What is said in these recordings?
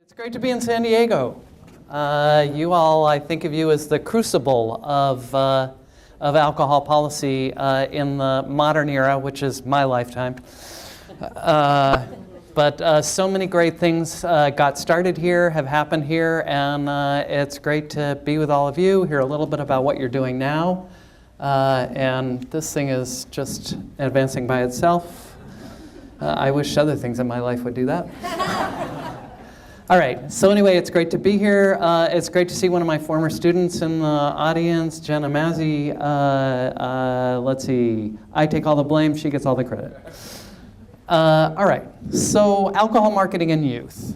It's great to be in San Diego. You all, I think of you as the crucible of alcohol policy in the modern era, which is my lifetime. But so many great things got started here, have happened here, and it's great to be with all of you, hear a little bit about what you're doing now. And this thing is just advancing by itself. I wish other things in my life would do that. All right, so anyway, it's great to be here. It's great to see one of my former students in the audience, Jenna Mazzi. Let's see, I take all the blame, she gets all the credit. All right, so alcohol marketing in youth.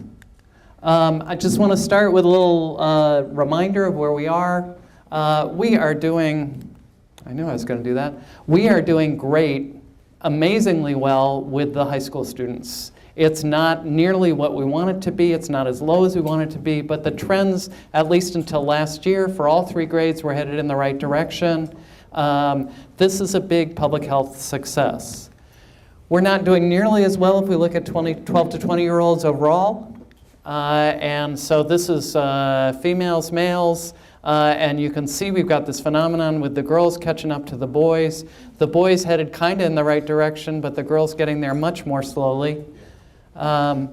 I just want to start with a little reminder of where we are. We are doing, I knew I was going to do that. We are doing great, amazingly well with the high school students. It's not nearly what we want it to be. It's not as low as we want it to be, but the trends, at least until last year, for all three grades, were headed in the right direction. This is a big public health success. We're not doing nearly as well if we look at 12 to 20-year-olds overall. And so this is females, males, and you can see we've got this phenomenon with the girls catching up to the boys. The boys headed kind of in the right direction, but the girls getting there much more slowly. And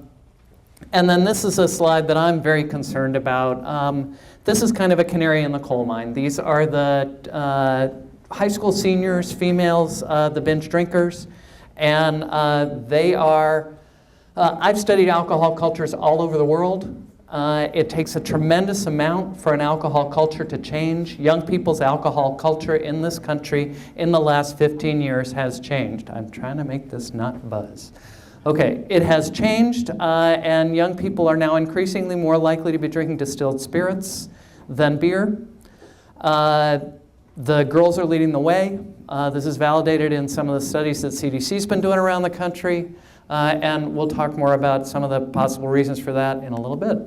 then this is a slide that I'm very concerned about. This is kind of a canary in the coal mine. These are the high school seniors, females, the binge drinkers, and they are, I've studied alcohol cultures all over the world. It takes a tremendous amount for an alcohol culture to change. Young people's alcohol culture in this country in the last 15 years has changed. I'm trying to make this not buzz. Okay, it has changed, and young people are now increasingly more likely to be drinking distilled spirits than beer. The girls are leading the way. This is validated in some of the studies that CDC's been doing around the country, and we'll talk more about some of the possible reasons for that in a little bit.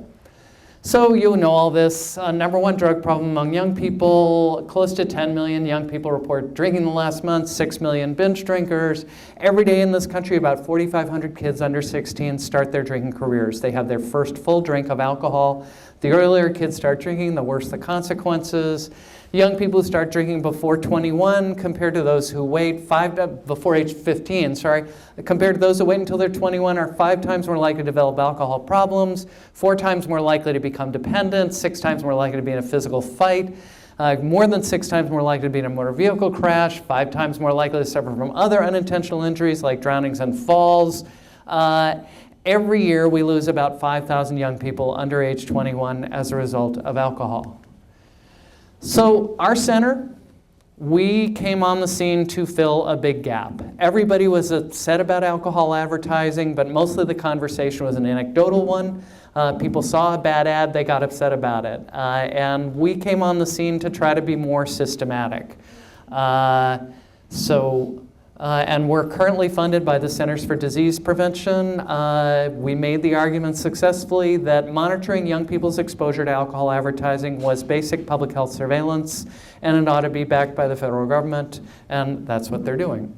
So you know all this. Number one drug problem among young people. Close to 10 million young people report drinking in the last month, 6 million binge drinkers. Every day in this country, about 4,500 kids under 16 start their drinking careers. They have their first full drink of alcohol. The earlier kids start drinking, the worse the consequences. Young people who start drinking before 21 compared to those who wait before age 15, compared to those who wait until they're 21 are 5 times more likely to develop alcohol problems, 4 times more likely to become dependent, 6 times more likely to be in a physical fight, more than 6 times more likely to be in a motor vehicle crash, 5 times more likely to suffer from other unintentional injuries like drownings and falls. Every year we lose about 5,000 young people under age 21 as a result of alcohol. So our center, we came on the scene to fill a big gap. Everybody was upset about alcohol advertising, but mostly the conversation was an anecdotal one. People saw a bad ad, they got upset about it. And we came on the scene to try to be more systematic. And we're currently funded by the Centers for Disease Prevention. We made the argument successfully that monitoring young people's exposure to alcohol advertising was basic public health surveillance, and it ought to be backed by the federal government, and that's what they're doing.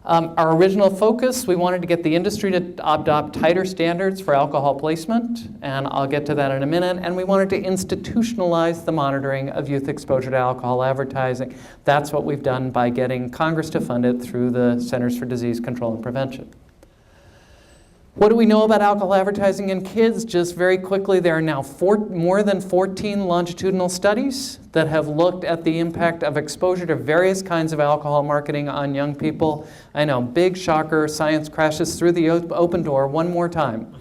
Our original focus, we wanted to get the industry to adopt tighter standards for alcohol placement, and I'll get to that in a minute, and we wanted to institutionalize the monitoring of youth exposure to alcohol advertising. That's what we've done by getting Congress to fund it through the Centers for Disease Control and Prevention. What do we know about alcohol advertising in kids? Just very quickly, there are now more than 14 longitudinal studies that have looked at the impact of exposure to various kinds of alcohol marketing on young people. I know, big shocker, science crashes through the open door one more time.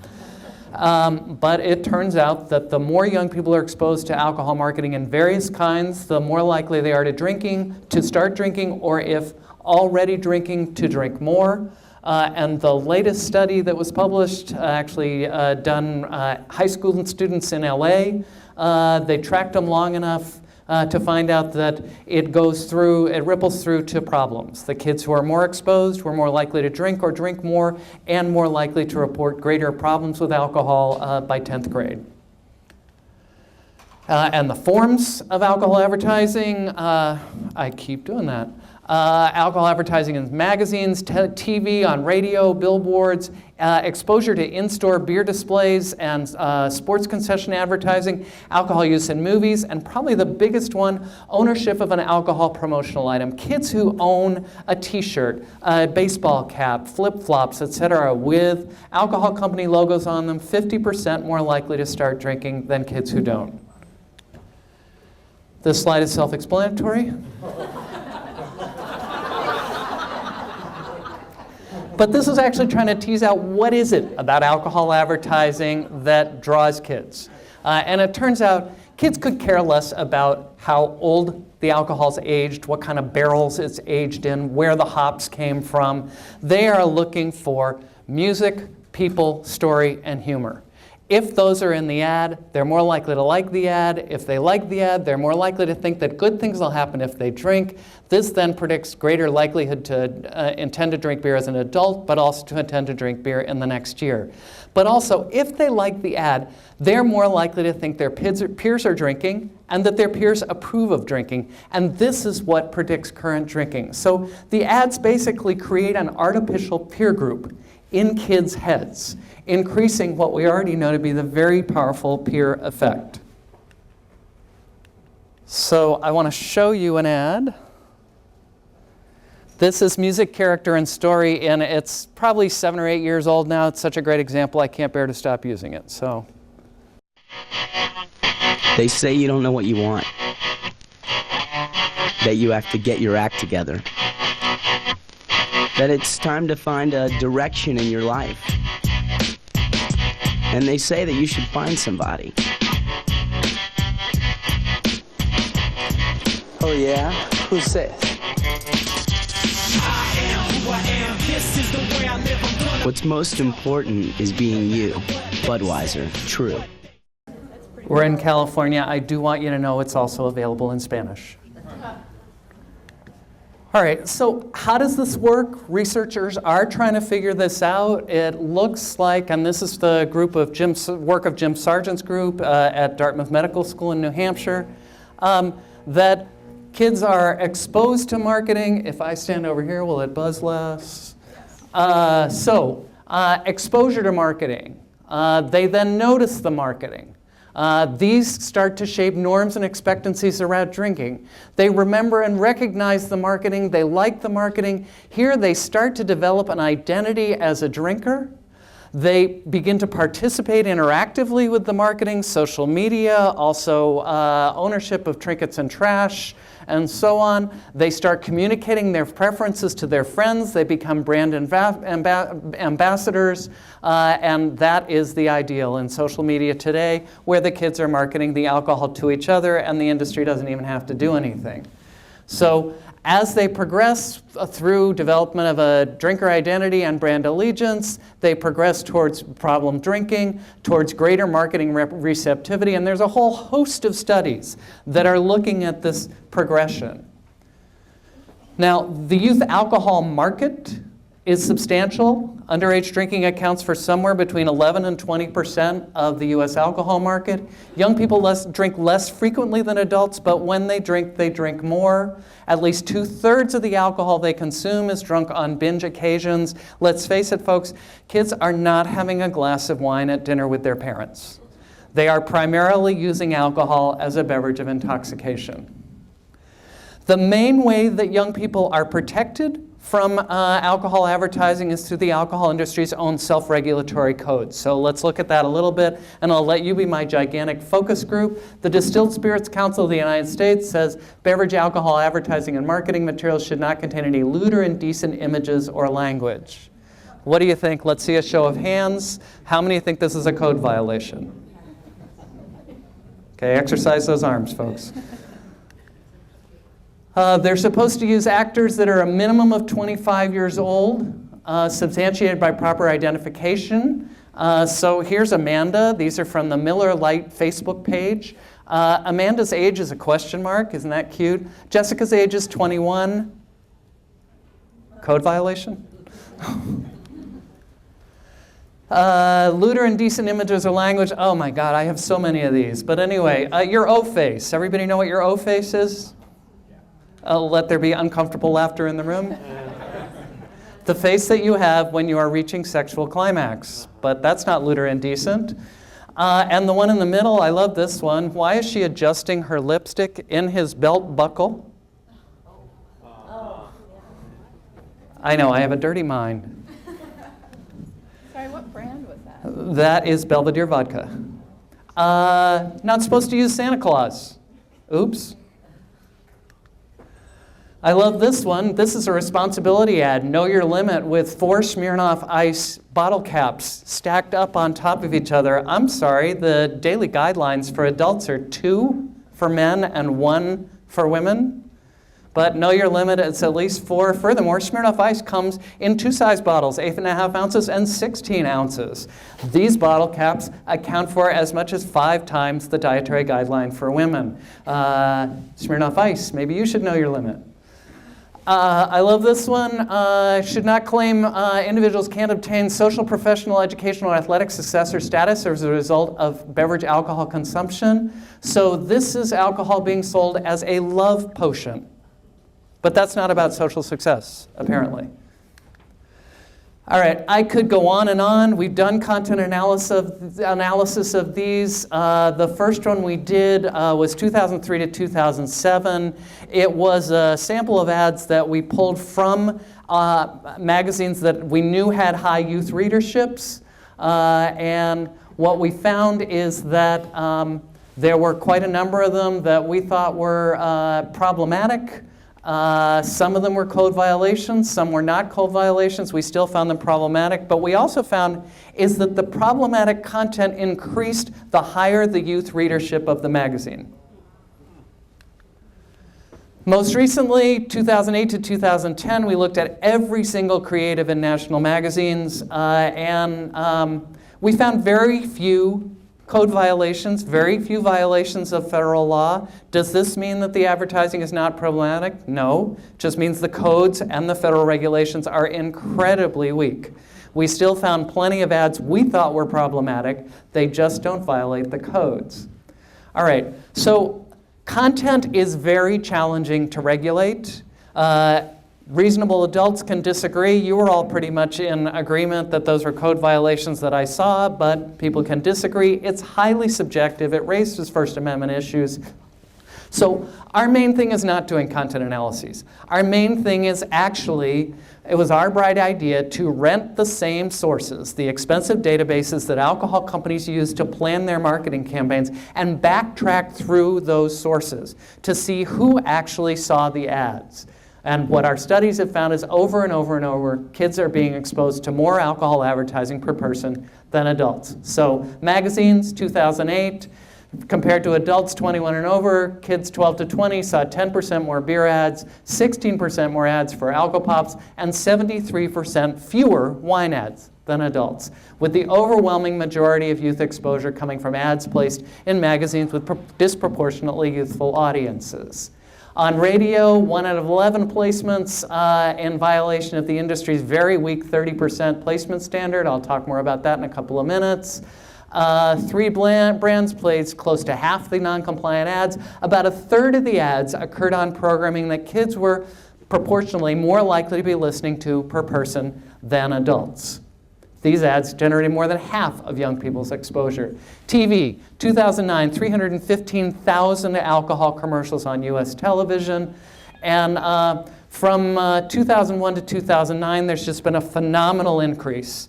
But it turns out that the more young people are exposed to alcohol marketing in various kinds, the more likely they are to start drinking, or if already drinking, to drink more. And the latest study that was published, done high school students in LA, they tracked them long enough to find out that it ripples through to problems. The kids who are more exposed were more likely to drink or drink more, and more likely to report greater problems with alcohol by 10th grade. And the forms of alcohol advertising, I keep doing that. Alcohol advertising in magazines, TV, on radio, billboards, exposure to in-store beer displays and sports concession advertising, alcohol use in movies, and probably the biggest one, ownership of an alcohol promotional item. Kids who own a t-shirt, a baseball cap, flip-flops, etc., with alcohol company logos on them, 50% more likely to start drinking than kids who don't. This slide is self-explanatory. But this is actually trying to tease out what is it about alcohol advertising that draws kids. And it turns out kids could care less about how old the alcohol's aged, what kind of barrels it's aged in, where the hops came from. They are looking for music, people, story, and humor. If those are in the ad, they're more likely to like the ad. If they like the ad, they're more likely to think that good things will happen if they drink. This then predicts greater likelihood to intend to drink beer as an adult, but also to intend to drink beer in the next year. But also, if they like the ad, they're more likely to think their peers are drinking and that their peers approve of drinking. And this is what predicts current drinking. So the ads basically create an artificial peer group in kids' heads, increasing what we already know to be the very powerful peer effect. So I want to show you an ad. This is music, character, and story, and it's probably 7 or 8 years old now. It's such a great example, I can't bear to stop using it. So they say you don't know what you want, that you have to get your act together, that it's time to find a direction in your life. And they say that you should find somebody. Oh yeah? Who says? What's most important is being you. Budweiser, true. We're in California. I do want you to know it's also available in Spanish. All right, so how does this work? Researchers are trying to figure this out. It looks like, and this is the group of work of Jim Sargent's group at Dartmouth Medical School in New Hampshire, that kids are exposed to marketing. If I stand over here, will it buzz less? Exposure to marketing. They then notice the marketing. These start to shape norms and expectancies around drinking. They remember and recognize the marketing. They like the marketing. Here they start to develop an identity as a drinker. They begin to participate interactively with the marketing, social media, also ownership of trinkets and trash, and so on. They start communicating their preferences to their friends. They become brand ambassadors, and that is the ideal in social media today, where the kids are marketing the alcohol to each other, and the industry doesn't even have to do anything. So as they progress through development of a drinker identity and brand allegiance, they progress towards problem drinking, towards greater marketing receptivity, and there's a whole host of studies that are looking at this progression. Now, the youth alcohol market is substantial. Underage drinking accounts for somewhere between 11 and 20% of the US alcohol market. Young people drink less frequently than adults, but when they drink more. At least 2/3 of the alcohol they consume is drunk on binge occasions. Let's face it, folks, kids are not having a glass of wine at dinner with their parents. They are primarily using alcohol as a beverage of intoxication. The main way that young people are protected from alcohol advertising is through the alcohol industry's own self-regulatory codes. So let's look at that a little bit, and I'll let you be my gigantic focus group. The Distilled Spirits Council of the United States says beverage alcohol advertising and marketing materials should not contain any lewd or indecent images or language. What do you think? Let's see a show of hands. How many think this is a code violation? Okay, exercise those arms, folks. They're supposed to use actors that are a minimum of 25 years old, substantiated by proper identification. So here's Amanda. These are from the Miller Lite Facebook page. Amanda's age is a question mark. Isn't that cute? Jessica's age is 21. Code violation? Lewd or indecent images or language. Oh my God, I have so many of these. But anyway, your O-face. Everybody know what your O-face is? Let there be uncomfortable laughter in the room. The face that you have when you are reaching sexual climax. But that's not lewd or indecent. And the one in the middle, I love this one. Why is she adjusting her lipstick in his belt buckle? I know, I have a dirty mind. Sorry, what brand was that? That is Belvedere vodka. Not supposed to use Santa Claus. Oops. I love this one. This is a responsibility ad. Know your limit with 4 Smirnoff Ice bottle caps stacked up on top of each other. I'm sorry, the daily guidelines for adults are 2 for men and 1 for women. But know your limit, it's at least 4. Furthermore, Smirnoff Ice comes in 2 size bottles, 8.5 ounces and 16 ounces. These bottle caps account for as much as 5 times the dietary guideline for women. Smirnoff Ice, maybe you should know your limit. I love this one. Should not claim individuals can't obtain social, professional, educational, or athletic success or status as a result of beverage alcohol consumption. So this is alcohol being sold as a love potion. But that's not about social success, apparently. All right, I could go on and on. We've done content analysis of these. The first one we did was 2003 to 2007. It was a sample of ads that we pulled from magazines that we knew had high youth readerships. And what we found is that there were quite a number of them that we thought were problematic. Some of them were code violations, some were not code violations. We still found them problematic. But we also found is that the problematic content increased the higher the youth readership of the magazine. Most recently, 2008 to 2010, we looked at every single creative in national magazines, and we found very few code violations, very few violations of federal law. Does this mean that the advertising is not problematic? No. It just means the codes and the federal regulations are incredibly weak. We still found plenty of ads we thought were problematic. They just don't violate the codes. All right, so content is very challenging to regulate. Reasonable adults can disagree. You were all pretty much in agreement that those were code violations that I saw, but people can disagree. It's highly subjective. It raises First Amendment issues. So our main thing is not doing content analyses. Our main thing is actually, it was our bright idea to rent the same sources, the expensive databases that alcohol companies use to plan their marketing campaigns, and backtrack through those sources to see who actually saw the ads. And what our studies have found is over and over and over, kids are being exposed to more alcohol advertising per person than adults. So magazines, 2008, compared to adults 21 and over, kids 12 to 20 saw 10% more beer ads, 16% more ads for Alcopops, and 73% fewer wine ads than adults, with the overwhelming majority of youth exposure coming from ads placed in magazines with disproportionately youthful audiences. On radio, 1 out of 11 placements in violation of the industry's very weak 30% placement standard. I'll talk more about that in a couple of minutes. 3 brands placed close to half the non-compliant ads. About a third of the ads occurred on programming that kids were proportionally more likely to be listening to per person than adults. These ads generated more than half of young people's exposure. TV, 2009, 315,000 alcohol commercials on US television. And from 2001 to 2009, there's just been a phenomenal increase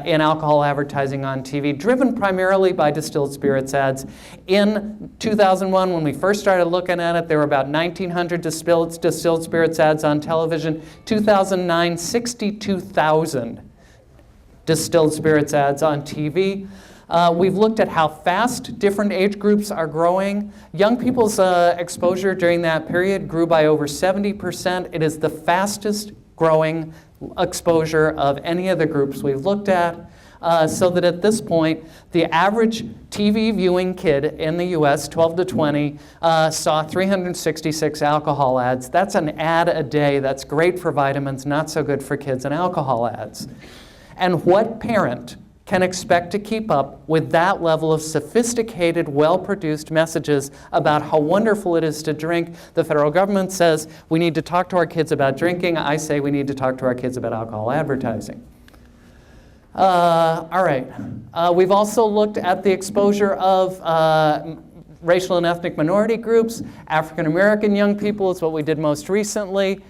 in alcohol advertising on TV, driven primarily by distilled spirits ads. In 2001, when we first started looking at it, there were about 1,900 distilled spirits ads on television. 2009, 62,000 distilled spirits ads on TV. We've looked at how fast different age groups are growing. Young people's exposure during that period grew by over 70%. It is the fastest growing exposure of any of the groups we've looked at. So that at this point, the average TV viewing kid in the US, 12 to 20, saw 366 alcohol ads. That's an ad a day. That's great for vitamins, not so good for kids and alcohol ads. And what parent can expect to keep up with that level of sophisticated, well-produced messages about how wonderful it is to drink. The federal government says we need to talk to our kids about drinking. I say we need to talk to our kids about alcohol advertising. All right. We've also looked at the exposure of racial and ethnic minority groups. African American young people is what we did most recently.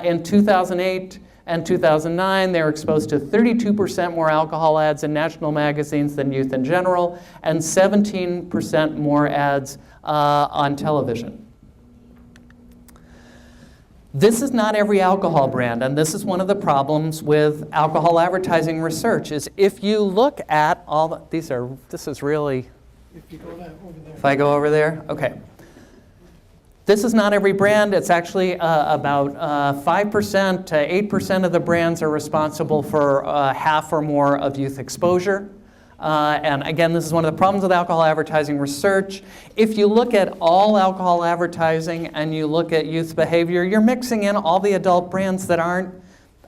In 2008 and 2009, they were exposed to 32% more alcohol ads in national magazines than youth in general, and 17% more ads on television. This is not every alcohol brand, and this is one of the problems with alcohol advertising research, is if you look at all the, this is really, If you go over there. if I go over there, okay. This is not every brand. It's actually about 5% to 8% of the brands are responsible for half or more of youth exposure. And again, this is one of the problems with alcohol advertising research. If you look at all alcohol advertising and you look at youth behavior, you're mixing in all the adult brands that aren't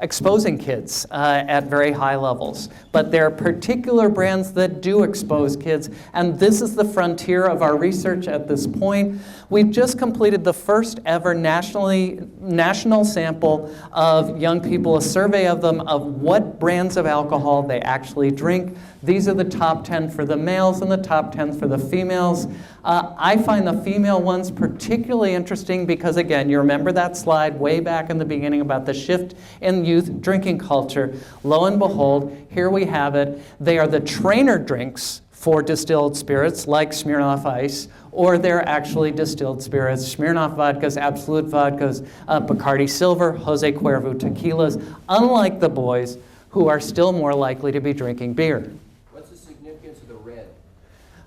exposing kids at very high levels. But there are particular brands that do expose kids, and this is the frontier of our research at this point. We've just completed the first ever national sample of young people, a survey of them of what brands of alcohol they actually drink. These are the top 10 for the males and the top 10 for the females. I find the female ones particularly interesting because, again, you remember that slide way back in the beginning about the shift in youth drinking culture. Lo and behold, here we have it. They are the trainer drinks for distilled spirits like Smirnoff Ice, or they're actually distilled spirits, Smirnoff vodkas, Absolut vodkas, Bacardi Silver, Jose Cuervo tequilas, unlike the boys who are still more likely to be drinking beer. What's the significance of the red?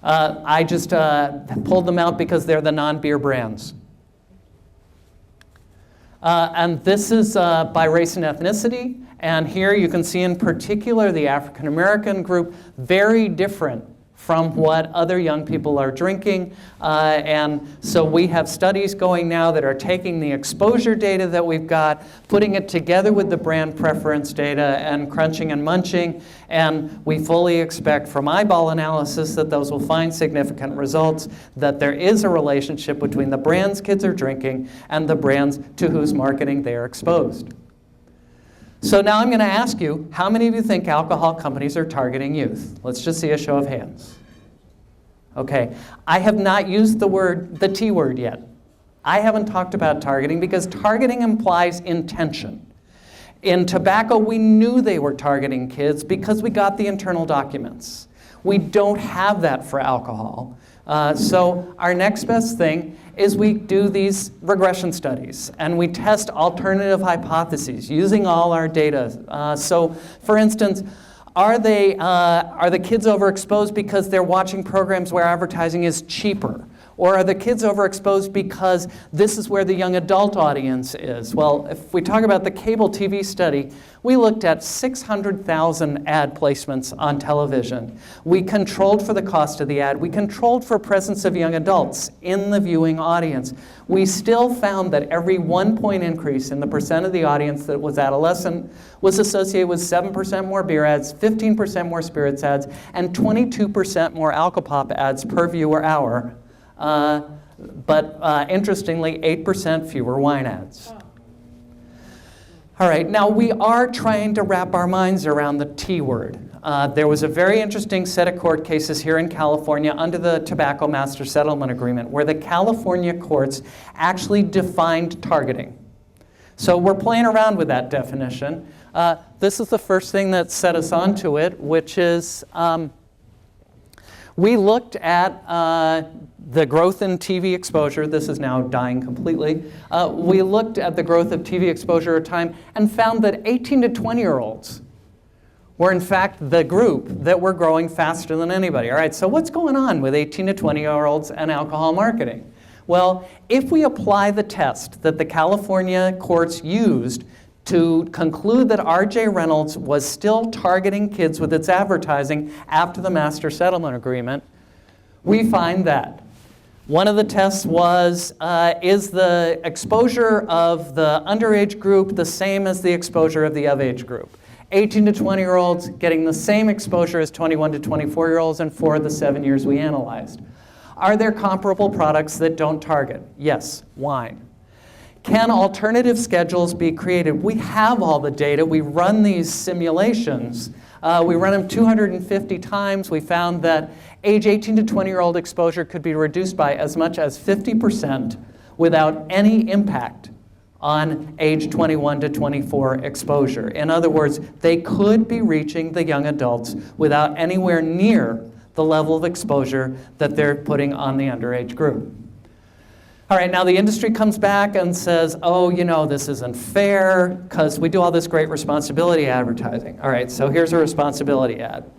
I just pulled them out because they're the non-beer brands. And this is by race and ethnicity. And here you can see in particular the African American group, very different from what other young people are drinking. And so we have studies going now that are taking the exposure data that we've got, putting it together with the brand preference data and crunching and munching. And we fully expect from eyeball analysis that those will find significant results, that there is a relationship between the brands kids are drinking and the brands to whose marketing they are exposed. So now I'm going to ask you, how many of you think alcohol companies are targeting youth? Let's just see a show of hands. Okay, I have not used the T word yet. I haven't talked about targeting because targeting implies intention. In tobacco, we knew they were targeting kids because we got the internal documents. We don't have that for alcohol. So our next best thing is we do these regression studies and we test alternative hypotheses using all our data. So for instance, are the kids overexposed because they're watching programs where advertising is cheaper? Or are the kids overexposed because this is where the young adult audience is? Well, if we talk about the cable TV study, we looked at 600,000 ad placements on television. We controlled for the cost of the ad. We controlled for presence of young adults in the viewing audience. We still found that every 1 point increase in the percent of the audience that was adolescent was associated with 7% more beer ads, 15% more spirits ads, and 22% more Alcopop ads per viewer hour. But interestingly, 8% fewer wine ads. All right, now we are trying to wrap our minds around the T word. There was a very interesting set of court cases here in California under the Tobacco Master Settlement Agreement where the California courts actually defined targeting. So we're playing around with that definition. This is the first thing that set us onto it, which is we looked at the growth in TV exposure. This is now dying completely. We looked at the growth of TV exposure over time and found that 18 to 20-year-olds were in fact the group that were growing faster than anybody. All right, so what's going on with 18 to 20-year-olds and alcohol marketing? Well, if we apply the test that the California courts used to conclude that R.J. Reynolds was still targeting kids with its advertising after the Master Settlement Agreement, we find that one of the tests was, is the exposure of the underage group the same as the exposure of the of-age group? 18 to 20-year-olds getting the same exposure as 21 to 24-year-olds and for the 7 years we analyzed. Are there comparable products that don't target? Yes, wine. Can alternative schedules be created? We have all the data. We run these simulations. We run them 250 times. We found that age 18 to 20-year-old exposure could be reduced by as much as 50% without any impact on age 21 to 24 exposure. In other words, they could be reaching the young adults without anywhere near the level of exposure that they're putting on the underage group. All right, now the industry comes back and says, oh, you know, this isn't fair because we do all this great responsibility advertising. All right, so here's a responsibility ad.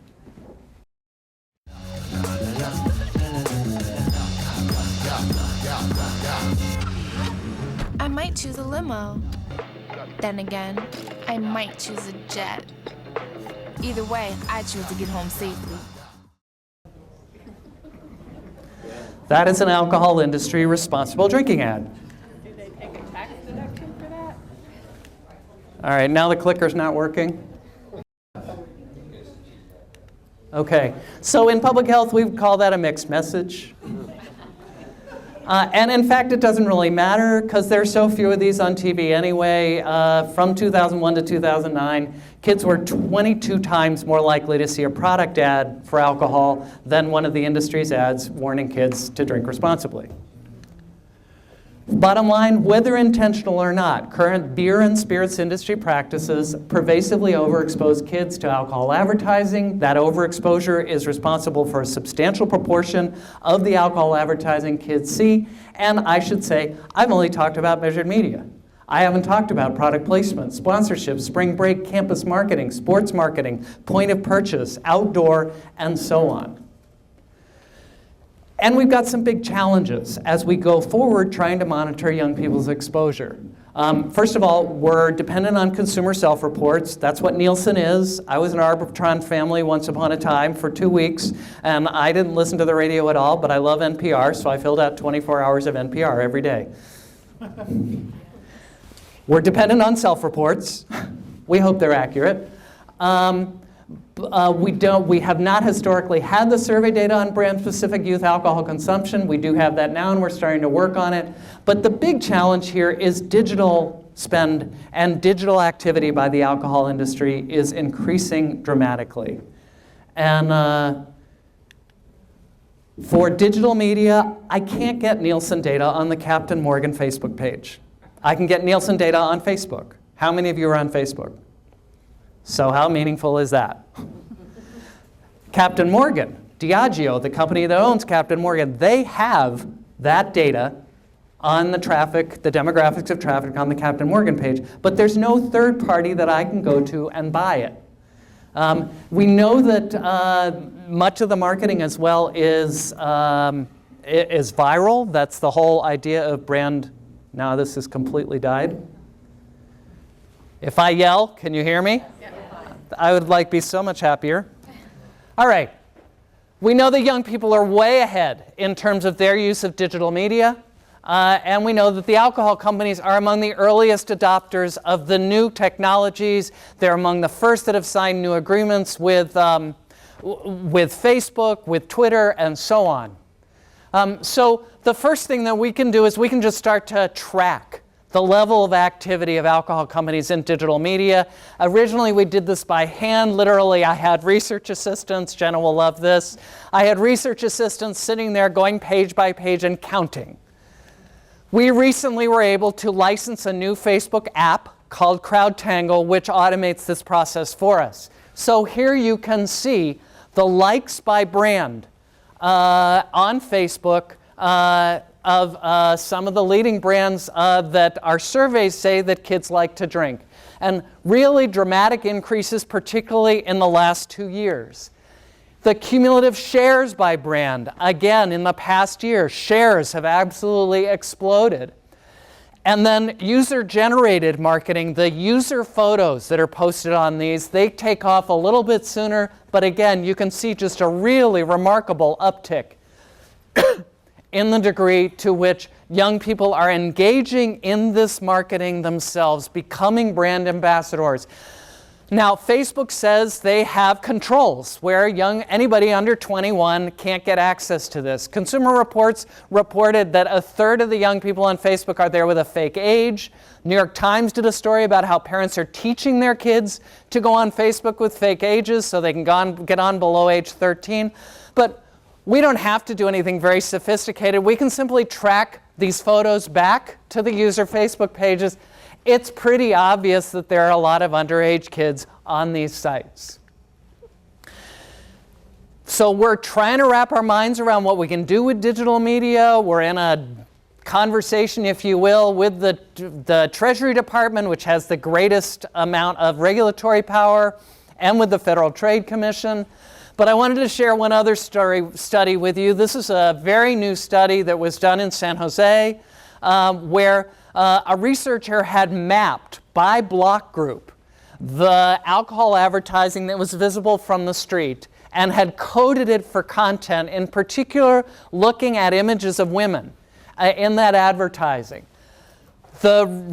I might choose a limo. Then again, I might choose a jet. Either way, I choose to get home safely. That is an alcohol industry responsible drinking ad. Do they take a tax deduction for that? All right, now the clicker's not working. Okay, so in public health, we would call that a mixed message. And in fact, it doesn't really matter because there are so few of these on TV anyway. From 2001 to 2009, kids were 22 times more likely to see a product ad for alcohol than one of the industry's ads warning kids to drink responsibly. Bottom line, whether intentional or not, current beer and spirits industry practices pervasively overexpose kids to alcohol advertising. That overexposure is responsible for a substantial proportion of the alcohol advertising kids see. And I should say, I've only talked about measured media. I haven't talked about product placement, sponsorship, spring break, campus marketing, sports marketing, point of purchase, outdoor, and so on. And we've got some big challenges as we go forward trying to monitor young people's exposure. First of all, we're dependent on consumer self-reports. That's what Nielsen is. I was an Arbitron family once upon a time for 2 weeks, and I didn't listen to the radio at all, but I love NPR, so I filled out 24 hours of NPR every day. We're dependent on self-reports. We hope they're accurate. We have not historically had the survey data on brand-specific youth alcohol consumption. We do have that now, and we're starting to work on it. But the big challenge here is digital spend, and digital activity by the alcohol industry is increasing dramatically. And for digital media, I can't get Nielsen data on the Captain Morgan Facebook page. I can get Nielsen data on Facebook. How many of you are on Facebook? So how meaningful is that? Captain Morgan, Diageo, the company that owns Captain Morgan, they have that data on the traffic, the demographics of traffic on the Captain Morgan page, but there's no third party that I can go to and buy it. We know that much of the marketing as well is viral. That's the whole idea of brand. Now this has completely died. If I yell, can you hear me? I would be so much happier. All right. We know that young people are way ahead in terms of their use of digital media. And we know that the alcohol companies are among the earliest adopters of the new technologies. They're among the first that have signed new agreements with Facebook, with Twitter, and so on. So the first thing that we can do is we can just start to track the level of activity of alcohol companies in digital media. Originally, we did this by hand. Literally, I had research assistants. Jenna will love this. I had research assistants sitting there going page by page and counting. We recently were able to license a new Facebook app called CrowdTangle, which automates this process for us. So here you can see the likes by brand on Facebook of some of the leading brands that our surveys say that kids like to drink. And really dramatic increases, particularly in the last 2 years. The cumulative shares by brand, again, in the past year, shares have absolutely exploded. And then user-generated marketing, the user photos that are posted on these, they take off a little bit sooner, but again, you can see just a really remarkable uptick in the degree to which young people are engaging in this marketing themselves, becoming brand ambassadors. Now, Facebook says they have controls where anybody under 21 can't get access to this. Consumer Reports reported that a third of the young people on Facebook are there with a fake age. New York Times did a story about how parents are teaching their kids to go on Facebook with fake ages so they can get on below age 13. But we don't have to do anything very sophisticated. We can simply track these photos back to the user Facebook pages. It's pretty obvious that there are a lot of underage kids on these sites. So we're trying to wrap our minds around what we can do with digital media. We're in a conversation, if you will, with the Treasury Department, which has the greatest amount of regulatory power, and with the Federal Trade Commission. But I wanted to share one other study with you. This is a very new study that was done in San Jose, where a researcher had mapped by block group the alcohol advertising that was visible from the street and had coded it for content, in particular looking at images of women in that advertising.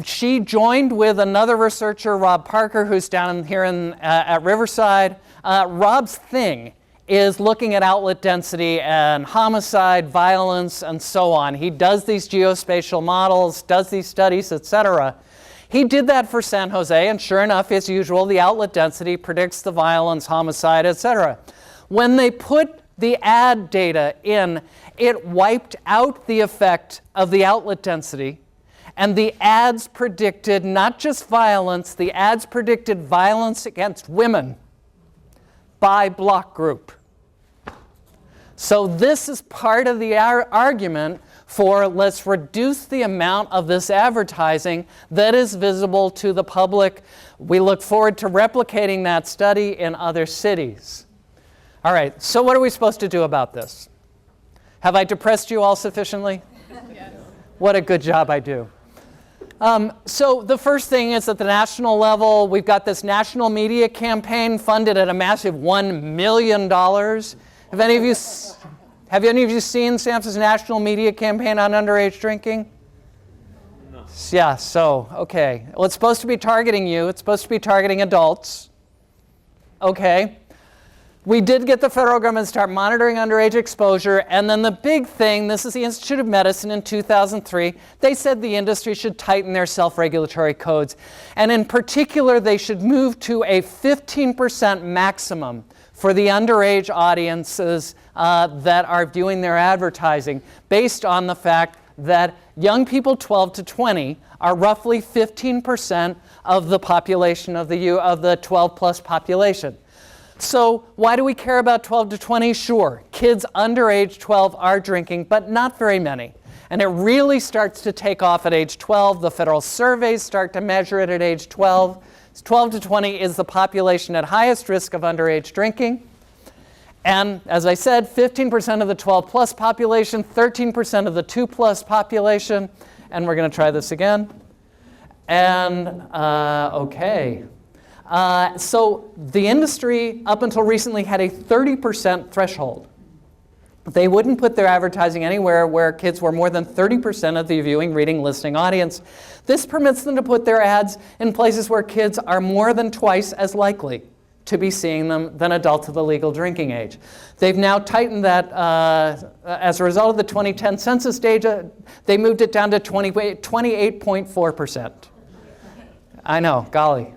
She joined with another researcher, Rob Parker, who's down here at Riverside. Rob's thing is looking at outlet density and homicide, violence, and so on. He does these geospatial models, does these studies, etc. He did that for San Jose, and sure enough, as usual, the outlet density predicts the violence, homicide, etc. When they put the ad data in, it wiped out the effect of the outlet density, and the ads predicted not just violence, the ads predicted violence against women by block group. So this is part of the argument for let's reduce the amount of this advertising that is visible to the public. We look forward to replicating that study in other cities. All right, so what are we supposed to do about this? Have I depressed you all sufficiently? Yes. What a good job I do. So the first thing is at the national level, we've got this national media campaign funded at a massive $1 million. Have any of you seen SAMHSA's national media campaign on underage drinking? No. Yeah, so, okay. Well, it's supposed to be targeting you. It's supposed to be targeting adults. Okay. We did get the federal government to start monitoring underage exposure, and then the big thing, this is the Institute of Medicine in 2003, they said the industry should tighten their self-regulatory codes, and in particular, they should move to a 15% maximum for the underage audiences that are viewing their advertising, based on the fact that young people 12 to 20 are roughly 15% of the population of the 12 plus population. So why do we care about 12 to 20? Sure, kids under age 12 are drinking, but not very many. And it really starts to take off at age 12. The federal surveys start to measure it at age 12. 12 to 20 is the population at highest risk of underage drinking. And as I said, 15% of the 12 plus population, 13% of the 2 plus population. And we're going to try this again. And okay. So the industry, up until recently, had a 30% threshold. They wouldn't put their advertising anywhere where kids were more than 30% of the viewing, reading, listening audience. This permits them to put their ads in places where kids are more than twice as likely to be seeing them than adults of the legal drinking age. They've now tightened that as a result of the 2010 census data. They moved it down to 28.4%. I know, golly.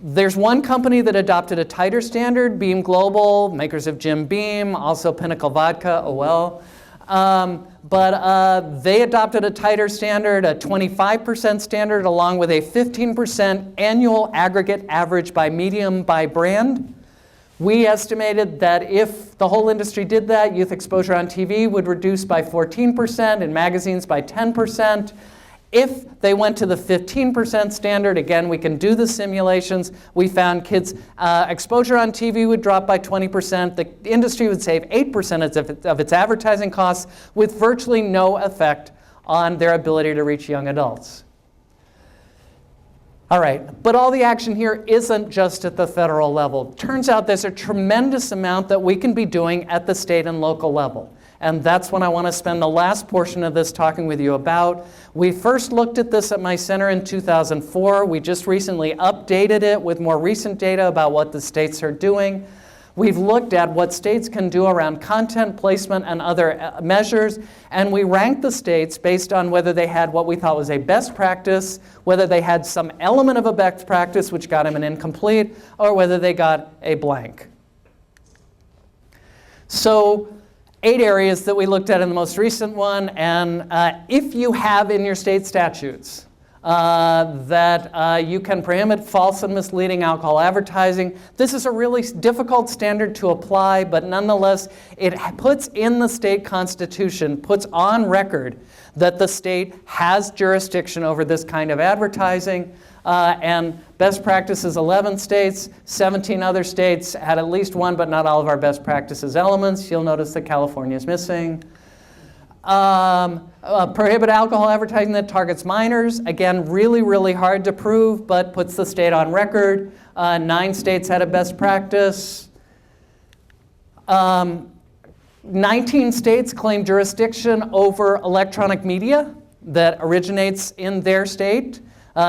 There's one company that adopted a tighter standard, Beam Global, makers of Jim Beam, also Pinnacle Vodka, OL. But they adopted a tighter standard, a 25% standard, along with a 15% annual aggregate average by medium by brand. We estimated that if the whole industry did that, youth exposure on TV would reduce by 14%, in magazines by 10%. If they went to the 15% standard, again, we can do the simulations. We found kids' exposure on TV would drop by 20%. The industry would save 8% of its advertising costs with virtually no effect on their ability to reach young adults. All right, but all the action here isn't just at the federal level. Turns out there's a tremendous amount that we can be doing at the state and local level. And that's what I want to spend the last portion of this talking with you about. We first looked at this at my center in 2004. We just recently updated it with more recent data about what the states are doing. We've looked at what states can do around content placement and other measures, and we ranked the states based on whether they had what we thought was a best practice, whether they had some element of a best practice which got them an incomplete, or whether they got a blank. So 8 areas that we looked at in the most recent one, and if you have in your state statutes that you can prohibit false and misleading alcohol advertising, this is a really difficult standard to apply, but nonetheless, it puts in the state constitution, puts on record that the state has jurisdiction over this kind of advertising. And best practices 11 states, 17 other states had at least one, but not all of our best practices elements. You'll notice that California is missing. Prohibit alcohol advertising that targets minors. Again, really, really hard to prove, but puts the state on record. 9 states had a best practice. 19 states claim jurisdiction over electronic media that originates in their state.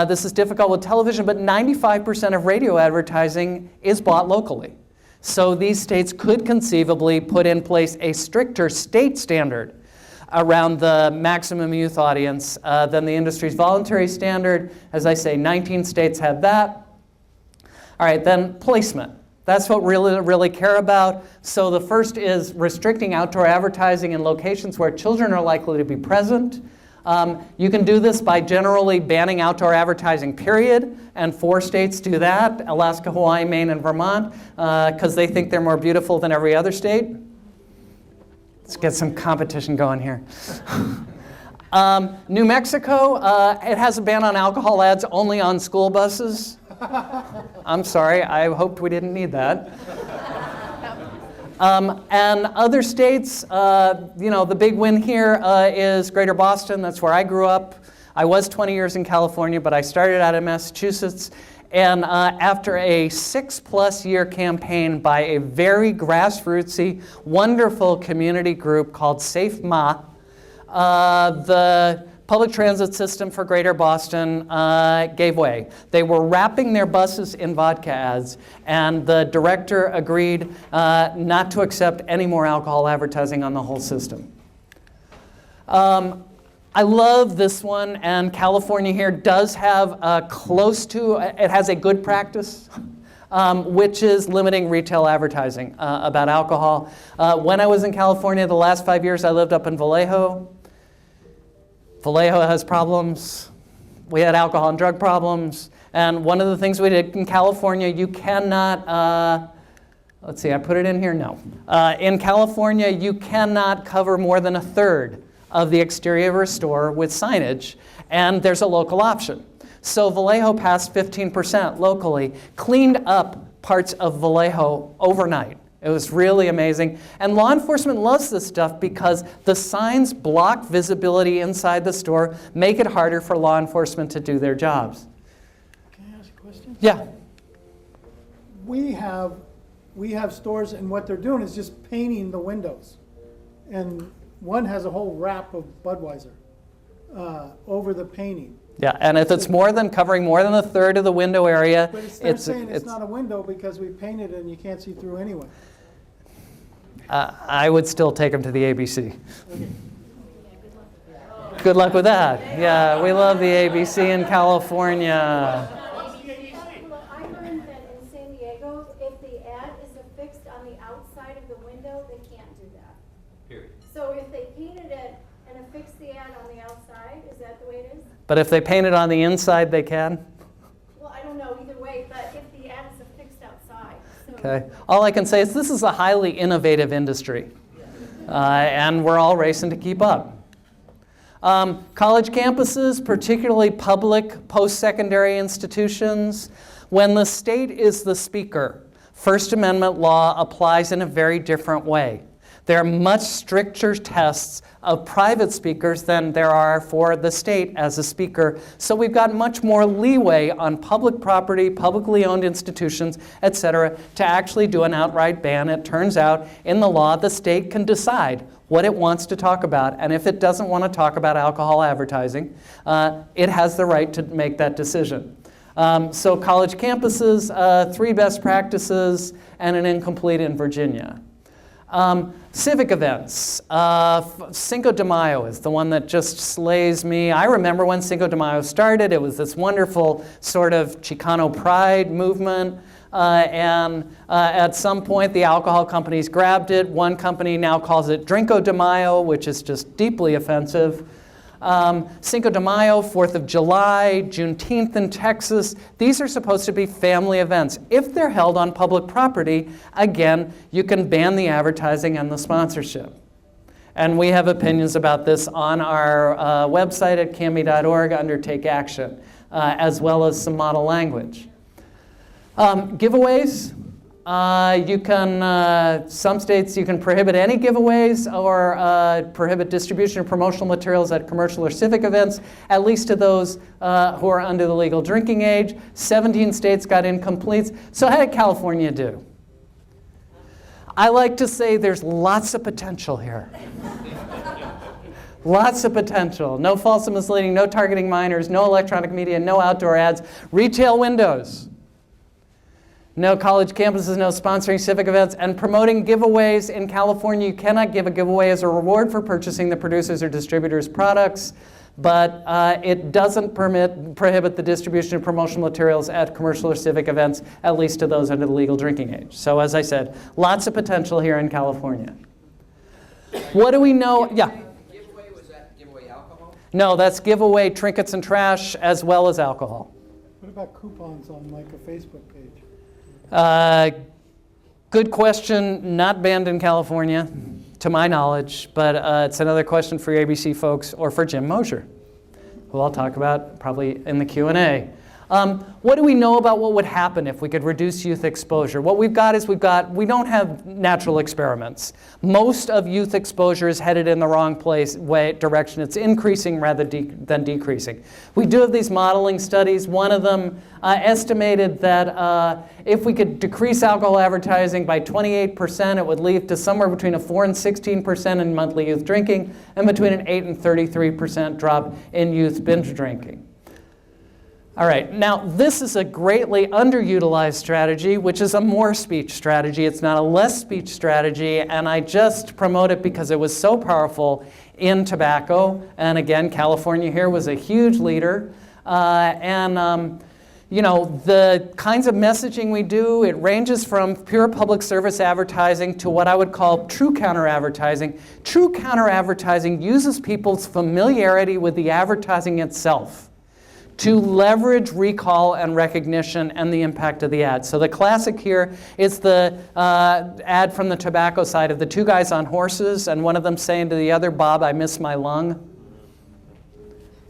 This is difficult with television, but 95% of radio advertising is bought locally. So these states could conceivably put in place a stricter state standard around the maximum youth audience than the industry's voluntary standard. As I say, 19 states have that. All right, then placement. That's what we really care about. So the first is restricting outdoor advertising in locations where children are likely to be present. You can do this by generally banning outdoor advertising, period, and 4 states do that: Alaska, Hawaii, Maine, and Vermont, because they think they're more beautiful than every other state. Let's get some competition going here. New Mexico, it has a ban on alcohol ads only on school buses. I'm sorry, I hoped we didn't need that. And other states, the big win here is Greater Boston. That's where I grew up. I was 20 years in California, but I started out in Massachusetts. And after a 6+ year campaign by a very grassrootsy, wonderful community group called Safe Ma, the public transit system for Greater Boston gave way. They were wrapping their buses in vodka ads, and the director agreed not to accept any more alcohol advertising on the whole system. I love this one, and California here does have it has a good practice, which is limiting retail advertising about alcohol. When I was in California the last 5 years, I lived up in Vallejo. Vallejo has problems. We had alcohol and drug problems. And one of the things we did in California, you cannot, let's see, I put it in here? No. In California, you cannot cover more than 1/3 of the exterior of a store with signage, and there's a local option. So Vallejo passed 15% locally, cleaned up parts of Vallejo overnight. It was really amazing. And law enforcement loves this stuff because the signs block visibility inside the store, make it harder for law enforcement to do their jobs. Can I ask a question? Yeah. We have stores, and what they're doing is just painting the windows. And one has a whole wrap of Budweiser over the painting. Yeah, and if it's covering more than 1/3 of the window area, But they're saying it's not a window because we painted it and you can't see through anyway. I would still take them to the ABC. Good luck with that. Yeah, we love the ABC in California. Well, I learned that in San Diego, if the ad is affixed on the outside of the window, they can't do that. Period. So if they painted it and affixed the ad on the outside, is that the way it is? But if they paint it on the inside, they can? Well, I don't know either way, but if the ad is affixed outside. So Okay. All I can say is this is a highly innovative industry, and we're all racing to keep up. College campuses, particularly public post-secondary institutions, when the state is the speaker, First Amendment law applies in a very different way. There are much stricter tests of private speakers than there are for the state as a speaker. So we've got much more leeway on public property, publicly owned institutions, et cetera, to actually do an outright ban. It turns out in the law, the state can decide what it wants to talk about. And if it doesn't want to talk about alcohol advertising, it has the right to make that decision. So college campuses, 3 best practices, and an incomplete in Virginia. Civic events. Cinco de Mayo is the one that just slays me. I remember when Cinco de Mayo started, it was this wonderful sort of Chicano pride movement. And at some point, the alcohol companies grabbed it. One company now calls it Drinko de Mayo, which is just deeply offensive. Cinco de Mayo, 4th of July, Juneteenth in Texas. These are supposed to be family events. If they're held on public property, again, you can ban the advertising and the sponsorship. And we have opinions about this on our website at cami.org under Take Action, as well as some model language. Giveaways. You can, some states you can prohibit any giveaways or prohibit distribution of promotional materials at commercial or civic events, at least to those who are under the legal drinking age. 17 states got incompletes. So how did California do? I like to say there's lots of potential here. Lots of potential. No false and misleading, no targeting minors, no electronic media, no outdoor ads, retail windows. No college campuses, no sponsoring civic events, and promoting giveaways. In California, you cannot give a giveaway as a reward for purchasing the producer's or distributor's products, but it doesn't prohibit the distribution of promotional materials at commercial or civic events, at least to those under the legal drinking age. So as I said, lots of potential here in California. What do we know? Yeah. Giveaway, was that giveaway alcohol? No, that's giveaway trinkets and trash as well as alcohol. What about coupons on like a Facebook page? Good question, not banned in California, to my knowledge, but it's another question for your ABC folks or for Jim Mosher, who I'll talk about probably in the Q&A. What do we know about what would happen if we could reduce youth exposure? What we've got is we don't have natural experiments. Most of youth exposure is headed in the wrong direction. It's increasing rather than decreasing. We do have these modeling studies. One of them estimated that if we could decrease alcohol advertising by 28%, it would lead to somewhere between a 4 and 16% in monthly youth drinking and between an 8 and 33% drop in youth binge drinking. All right, now this is a greatly underutilized strategy, which is a more speech strategy. It's not a less speech strategy, and I just promote it because it was so powerful in tobacco. And again, California here was a huge leader. You know, the kinds of messaging we do, it ranges from pure public service advertising to what I would call true counter-advertising. True counter-advertising uses people's familiarity with the advertising itself to leverage recall and recognition and the impact of the ad. So the classic here is the ad from the tobacco side of the 2 guys on horses and one of them saying to the other, "Bob, I miss my lung."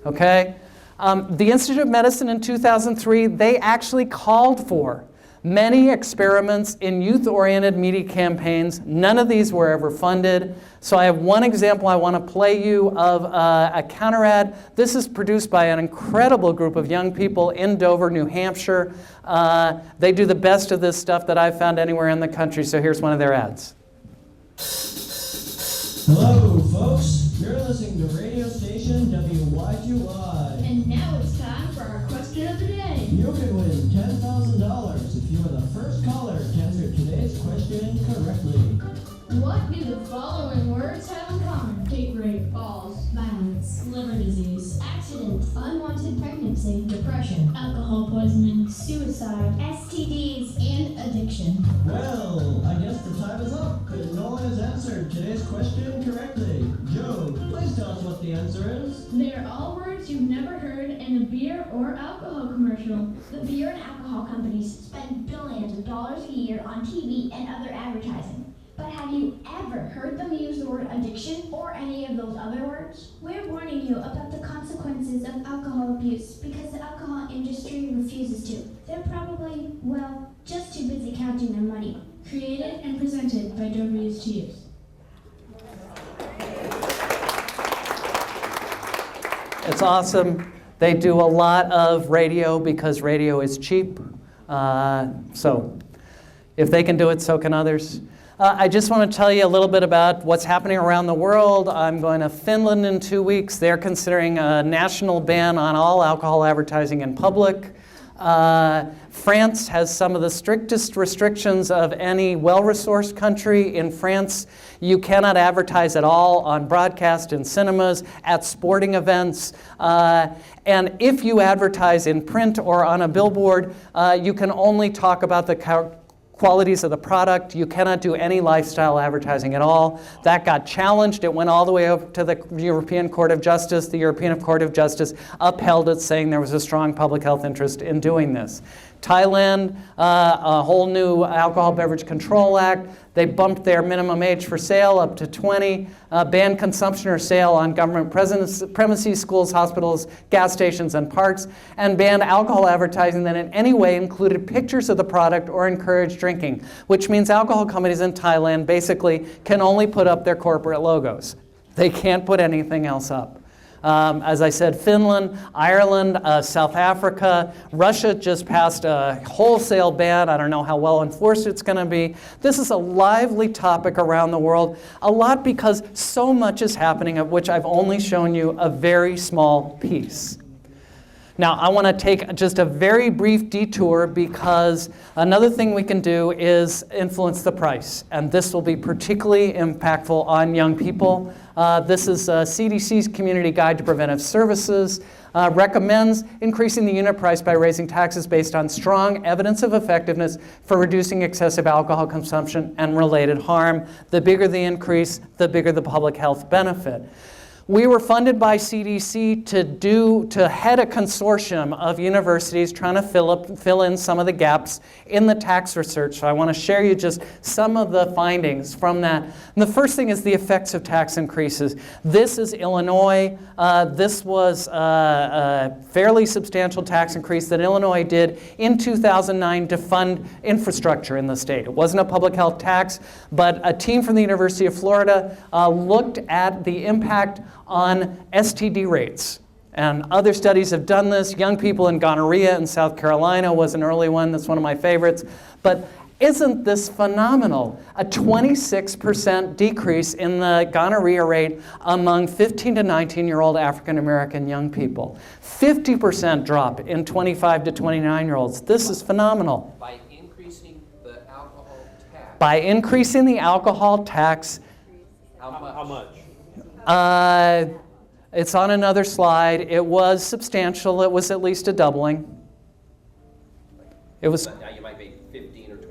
Okay? The Institute of Medicine in 2003, they actually called for many experiments in youth-oriented media campaigns. None of these were ever funded. So I have one example I want to play you of a counter ad. This is produced by an incredible group of young people in Dover, New Hampshire. They do the best of this stuff that I've found anywhere in the country. So here's one of their ads. Hello, folks. You're listening to radio station WYQY. And now it's time for our question of the day. You can win $10,000 if you are the first caller to answer today's question correctly. What do the following words have in common? Date rape, falls, violence, liver disease, accident, unwanted pregnancy, depression, alcohol poisoning, suicide, STDs, and addiction. Well, I guess the time is up, because no one has answered today's question correctly. Joe, please tell us what the answer is. They're all words you've never heard in a beer or alcohol commercial. The beer and alcohol companies spend billions of dollars a year on TV and other advertising. But have you ever heard them use the word addiction or any of those other words? We're warning you about the consequences of alcohol abuse because the alcohol industry refuses to. They're probably, well, just too busy counting their money. Created and presented by Dover Used to Use. It's awesome. They do a lot of radio because radio is cheap. So if they can do it, so can others. I just want to tell you a little bit about what's happening around the world. I'm going to Finland in 2 weeks. They're considering a national ban on all alcohol advertising in public. France has some of the strictest restrictions of any well-resourced country. In France, you cannot advertise at all on broadcast, in cinemas, at sporting events. And if you advertise in print or on a billboard, you can only talk about the qualities of the product. You cannot do any lifestyle advertising at all. That got challenged. It went all the way up to the European Court of Justice. The European Court of Justice upheld it, saying there was a strong public health interest in doing this. Thailand, a whole new Alcohol Beverage Control Act. They bumped their minimum age for sale up to 20, banned consumption or sale on government premises, schools, hospitals, gas stations, and parks, and banned alcohol advertising that in any way included pictures of the product or encouraged drinking, which means alcohol companies in Thailand basically can only put up their corporate logos. They can't put anything else up. As I said, Finland, Ireland, South Africa, Russia just passed a wholesale ban. I don't know how well enforced it's going to be. This is a lively topic around the world, a lot because so much is happening, of which I've only shown you a very small piece. Now, I want to take just a very brief detour because another thing we can do is influence the price, and this will be particularly impactful on young people. This is CDC's Community Guide to Preventive Services. Recommends increasing the unit price by raising taxes based on strong evidence of effectiveness for reducing excessive alcohol consumption and related harm. The bigger the increase, the bigger the public health benefit. We were funded by CDC to head a consortium of universities trying to fill in some of the gaps in the tax research. So I want to share you just some of the findings from that. And the first thing is the effects of tax increases. This is Illinois. This was a fairly substantial tax increase that Illinois did in 2009 to fund infrastructure in the state. It wasn't a public health tax, but a team from the University of Florida looked at the impact on STD rates. And other studies have done this. Young people in gonorrhea in South Carolina was an early one. That's one of my favorites. But isn't this phenomenal? A 26% decrease in the gonorrhea rate among 15 to 19-year-old African-American young people. 50% drop in 25 to 29-year-olds. This is phenomenal. By increasing the alcohol tax. By increasing the alcohol tax. How much? It's on another slide. It was substantial. It was at least a doubling. It was Now you might be 15 or 20%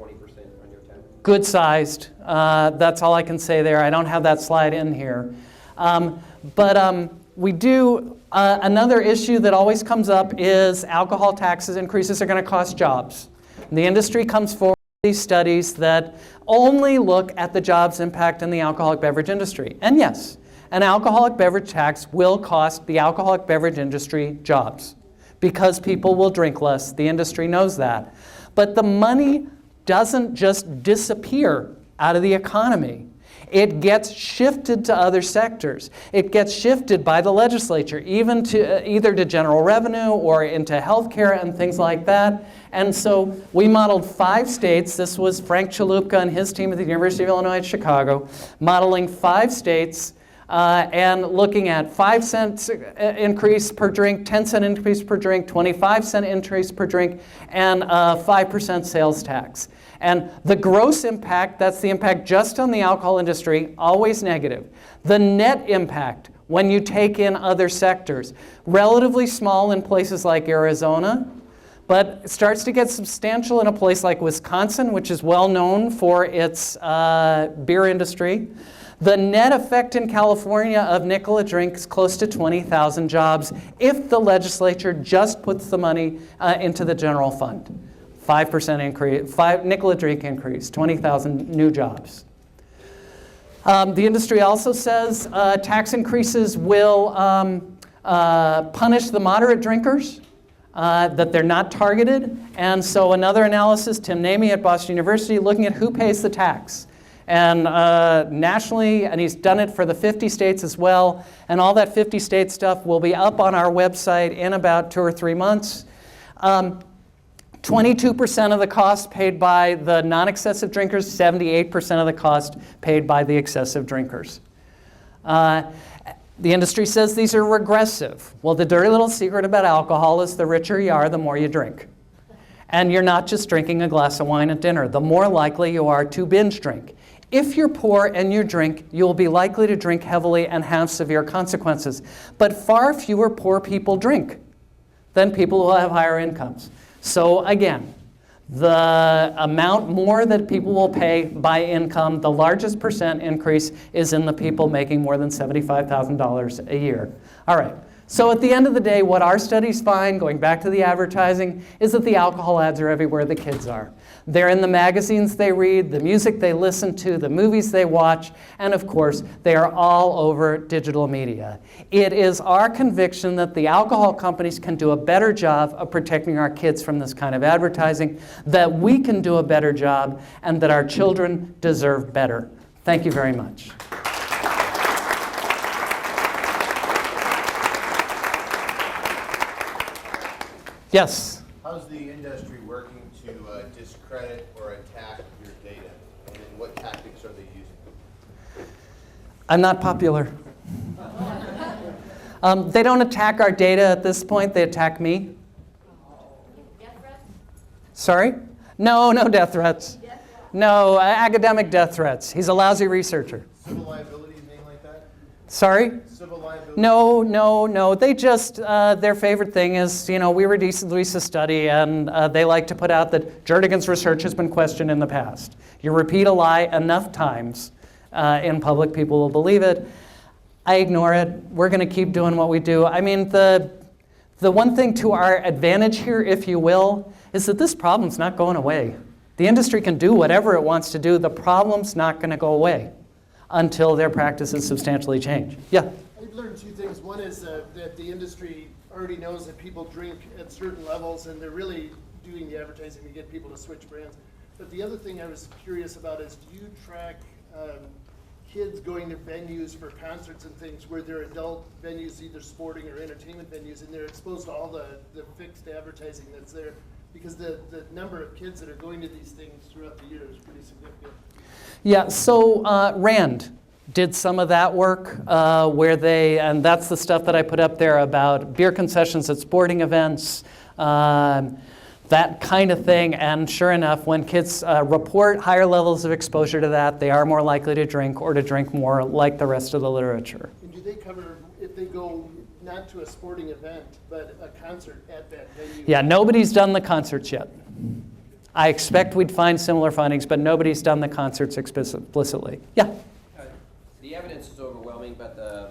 on your tax. good sized. That's all I can say there. I don't have that slide in here. But we do, another issue that always comes up is alcohol taxes increases are going to cost jobs. The industry comes forward with these studies that only look at the jobs impact in the alcoholic beverage industry. And yes, an alcoholic beverage tax will cost the alcoholic beverage industry jobs because people will drink less. The industry knows that. But the money doesn't just disappear out of the economy. It gets shifted to other sectors. It gets shifted by the legislature, even to either to general revenue or into healthcare and things like that. And so we modeled 5 states. This was Frank Chalupka and his team at the University of Illinois at Chicago, modeling 5 states and looking at 5 cents increase per drink, 10 cent increase per drink, 25 cent increase per drink, and 5% sales tax. And the gross impact, that's the impact just on the alcohol industry, always negative. The net impact, when you take in other sectors, relatively small in places like Arizona, but it starts to get substantial in a place like Wisconsin, which is well known for its beer industry. The net effect in California of nickel a drink is close to 20,000 jobs if the legislature just puts the money into the general fund. 5% increase, nickel a drink increase, 20,000 new jobs. The industry also says tax increases will punish the moderate drinkers, that they're not targeted. And so another analysis, Tim Namey at Boston University, looking at who pays the tax. and nationally, and he's done it for the 50 states as well. And all that 50 state stuff will be up on our website in about 2 or 3 months. 22% of the cost paid by the non-excessive drinkers, 78% of the cost paid by the excessive drinkers. The industry says these are regressive. Well, the dirty little secret about alcohol is the richer you are, the more you drink. And you're not just drinking a glass of wine at dinner. The more likely you are to binge drink. If you're poor and you drink, you'll be likely to drink heavily and have severe consequences. But far fewer poor people drink than people who have higher incomes. So again, the amount more that people will pay by income, the largest percent increase is in the people making more than $75,000 a year. All right, so at the end of the day, what our studies find, going back to the advertising, is that the alcohol ads are everywhere the kids are. They're in the magazines they read, the music they listen to, the movies they watch, and of course, they are all over digital media. It is our conviction that the alcohol companies can do a better job of protecting our kids from this kind of advertising, that we can do a better job, and that our children deserve better. Thank you very much. Yes? How's the industry working to discredit or attack your data? And then what tactics are they using? I'm not popular. They don't attack our data at this point, they attack me. Death threats? Sorry? No death threats. No, academic death threats. He's a lousy researcher. Civil liability, anything like that? Sorry? Civil liability? No. They just, their favorite thing is, we release a study and they like to put out that Jernigan's research has been questioned in the past. You repeat a lie enough times in public, people will believe it. I ignore it. We're going to keep doing what we do. I mean, the one thing to our advantage here, if you will, is that this problem's not going away. The industry can do whatever it wants to do. The problem's not going to go away until their practices substantially change. Yeah? I've learned 2 things. One is that the industry already knows that people drink at certain levels, and they're really doing the advertising to get people to switch brands. But the other thing I was curious about is, do you track kids going to venues for concerts and things where they're adult venues, either sporting or entertainment venues, and they're exposed to all the fixed advertising that's there? Because the number of kids that are going to these things throughout the year is pretty significant. Yeah, so Rand did some of that work where they, and that's the stuff that I put up there about beer concessions at sporting events, that kind of thing. And sure enough, when kids report higher levels of exposure to that, they are more likely to drink or to drink more, like the rest of the literature. And do they cover, if they go not to a sporting event, but a concert at that venue? Yeah, nobody's done the concerts yet. I expect we'd find similar findings, but nobody's done the concerts explicitly. Yeah? The evidence is overwhelming, but the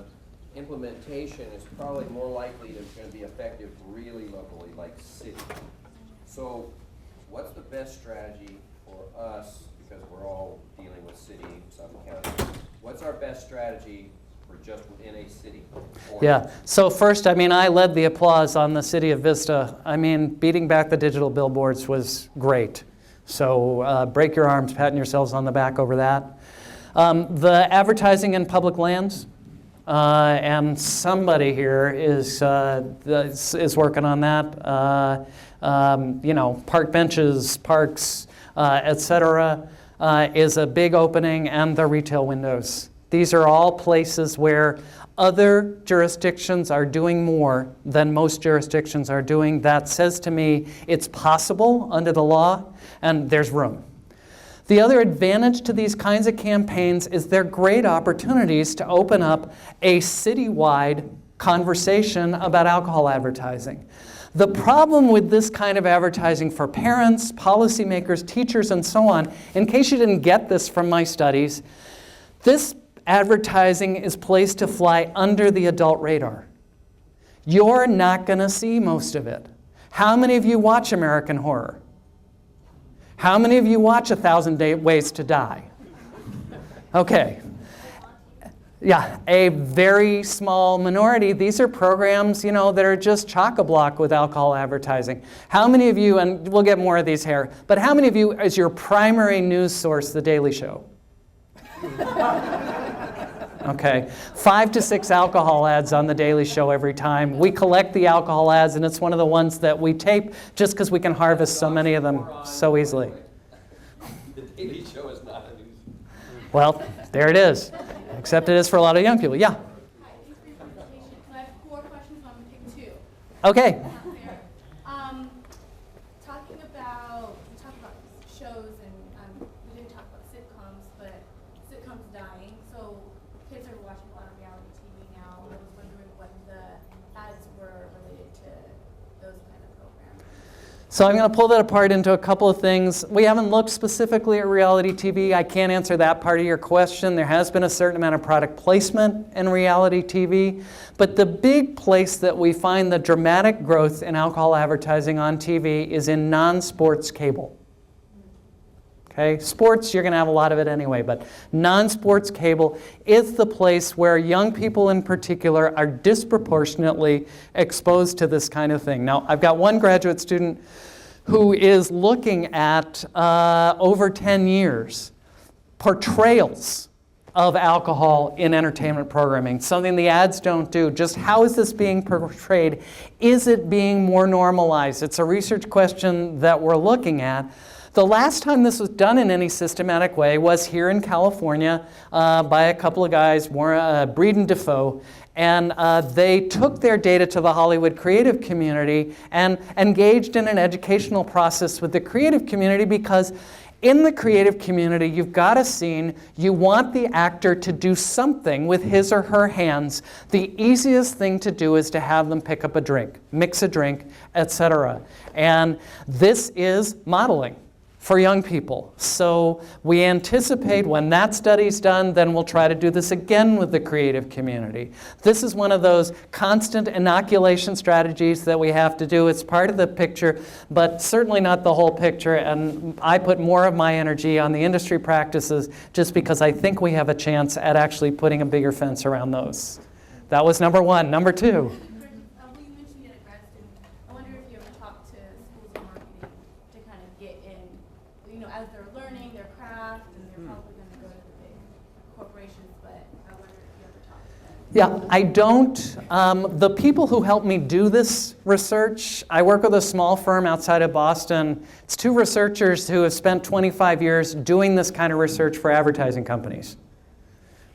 implementation is probably more likely to be effective really locally, like city. So what's the best strategy for us, because we're all dealing with city, Suffolk County, what's our best strategy for just within a city? Yeah, so first, I led the applause on the city of Vista. Beating back the digital billboards was great. So break your arms, patting yourselves on the back over that. The advertising in public lands, and somebody here is working on that. Park benches, parks, etc., is a big opening, and the retail windows. These are all places where other jurisdictions are doing more than most jurisdictions are doing. That says to me it's possible under the law, and there's room. The other advantage to these kinds of campaigns is they're great opportunities to open up a citywide conversation about alcohol advertising. The problem with this kind of advertising for parents, policymakers, teachers, and so on, in case you didn't get this from my studies, this advertising is placed to fly under the adult radar. You're not going to see most of it. How many of you watch American Horror? How many of you watch 1,000 Ways to Die? Okay. Yeah, a very small minority. These are programs, that are just chock-a-block with alcohol advertising. How many of you, and we'll get more of these here, but how many of you is your primary news source The Daily Show? Okay, 5 to 6 alcohol ads on The Daily Show every time. We collect the alcohol ads, and it's one of the ones that we tape just because we can harvest so many of them so easily. The Daily Show is not a news. Well, there it is, except it is for a lot of young people. Yeah? Hi, thanks for your presentation. I have 4 questions, I'm going to pick 2. Okay. Not fair. We talked about shows, and we didn't talk about sitcoms, but sitcoms dying. So kids are watching a lot of reality TV now. I was wondering what the ads were related to those kind of programs. So I'm going to pull that apart into a couple of things. We haven't looked specifically at reality TV. I can't answer that part of your question. There has been a certain amount of product placement in reality TV. But the big place that we find the dramatic growth in alcohol advertising on TV is in non-sports cable. Okay? Sports, you're going to have a lot of it anyway, but non-sports cable is the place where young people in particular are disproportionately exposed to this kind of thing. Now, I've got one graduate student who is looking at, over 10 years, portrayals of alcohol in entertainment programming, something the ads don't do. Just how is this being portrayed? Is it being more normalized? It's a research question that we're looking at. The last time this was done in any systematic way was here in California by a couple of guys, Breed and Defoe, and they took their data to the Hollywood creative community and engaged in an educational process with the creative community, because in the creative community, you've got a scene, you want the actor to do something with his or her hands. The easiest thing to do is to have them pick up a drink, mix a drink, etc. And this is modeling for young people. So we anticipate when that study's done, then we'll try to do this again with the creative community. This is one of those constant inoculation strategies that we have to do. It's part of the picture, but certainly not the whole picture. And I put more of my energy on the industry practices just because I think we have a chance at actually putting a bigger fence around those. That was number 1. Number 2. You mentioned you had a grad student. I wonder if you ever talked to schools of marketing to kind of get in, as they're learning their craft, and they're probably going to go to the big corporations, but I wonder if you ever talked to them. Yeah, I don't. The people who help me do this research, I work with a small firm outside of Boston. It's 2 researchers who have spent 25 years doing this kind of research for advertising companies.